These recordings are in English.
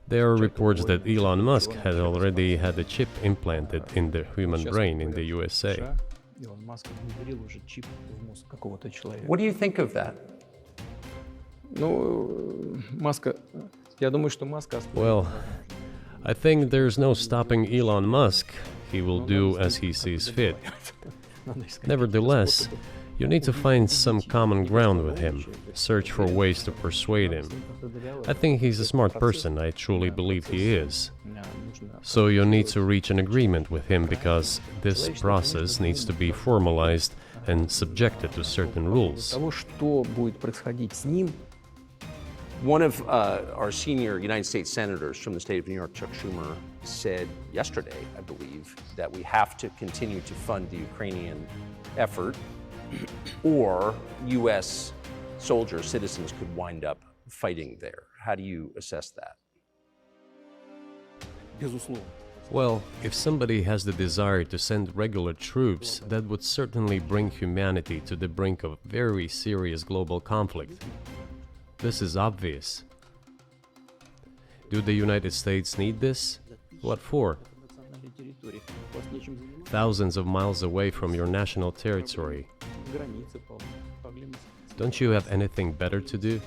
There are reports that Elon Musk had already had a chip implanted in the human brain in the USA. What do you think of that? Well, I think there's no stopping Elon Musk. He will do as he sees fit. Nevertheless, you need to find some common ground with him, search for ways to persuade him. I think he's a smart person, I truly believe he is. So you need to reach an agreement with him because this process needs to be formalized and subjected to certain rules. One of our senior United States senators from the state of New York, Chuck Schumer, said yesterday, I believe, that we have to continue to fund the Ukrainian effort or U.S. soldiers, citizens could wind up fighting there. How do you assess that? Well, if somebody has the desire to send regular troops, that would certainly bring humanity to the brink of very serious global conflict. This is obvious. Do the United States need this? What for? Thousands of miles away from your national territory. Don't you have anything better to do?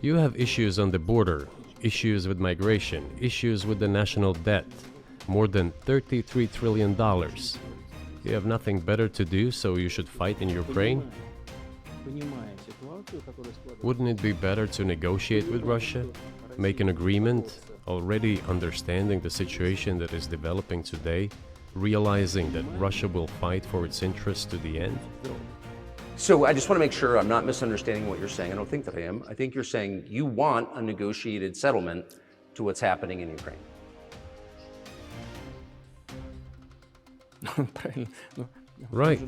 You have issues on the border, issues with migration, issues with the national debt, more than $33 trillion. You have nothing better to do, so you should fight in Ukraine? Wouldn't it be better to negotiate with Russia, make an agreement, already understanding the situation that is developing today, realizing that Russia will fight for its interests to the end? So I just want to make sure I'm not misunderstanding what you're saying. I don't think that I am. I think you're saying you want a negotiated settlement to what's happening in Ukraine. Right.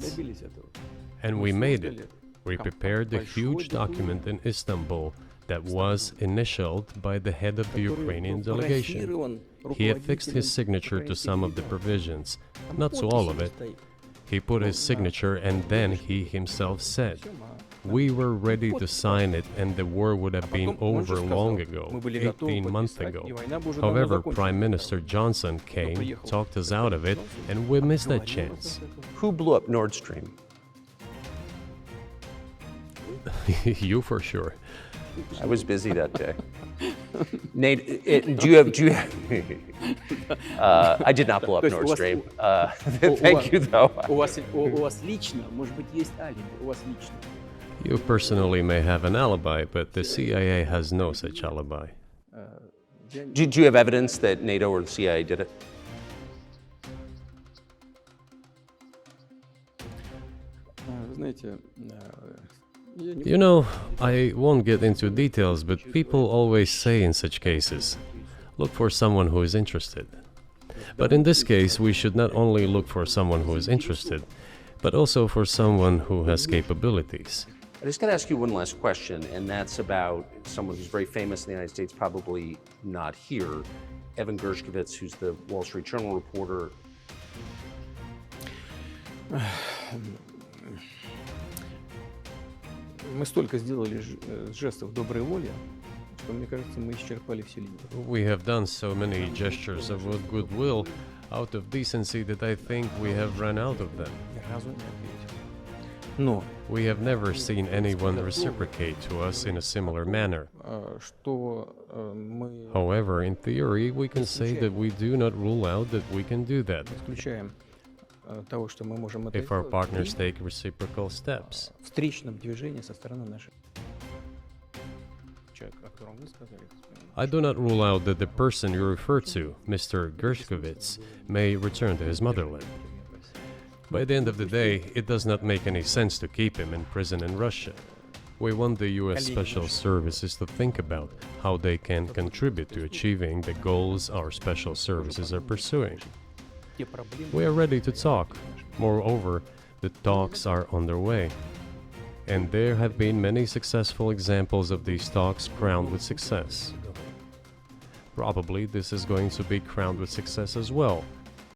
And we made it. We prepared a huge document in Istanbul that was initialed by the head of the Ukrainian delegation. He affixed his signature to some of the provisions, not to all of it. He put his signature and then he himself said, "We were ready to sign it and the war would have been over long ago, 18 months ago. However, Prime Minister Johnson came, talked us out of it, and we missed that chance." Who blew up Nord Stream? You for sure. I was busy that day. Nate, do you have I did not blow up Nord Stream. Thank you, though. You personally may have an alibi, but the CIA has no such alibi. Do you have evidence that NATO or the CIA did it? You know, I won't get into details, but people always say in such cases, look for someone who is interested. But in this case, we should not only look for someone who is interested, but also for someone who has capabilities. I just got to ask you one last question, and that's about someone who's very famous in the United States, probably not here, Evan Gershkovich, who's the Wall Street Journal reporter. Мы столько сделали жестов доброй воли, что, мне кажется, мы исчерпали все линии. We have done so many gestures of goodwill out of decency that I think we have run out of them. Ни разу не ответил. Но We have never seen anyone reciprocate to us in a similar manner. что мы However, in theory, we can say that we do not rule out that we can do that исключаем того, что мы можем это if our сделать partners take reciprocal steps. в встречном движении со стороны нашей. Человек, о котором вы сказали, I do not rule out that the person you refer to, Mr. Gershkovich, may return to his motherland. By the end of the day, it does not make any sense to keep him in prison in Russia. We want the US Special Services to think about how they can contribute to achieving the goals our special services are pursuing. те проблемы, We are ready to talk. Moreover, the talks are underway. And there have been many successful examples of these talks crowned with success. Probably this is going to be crowned with success as well.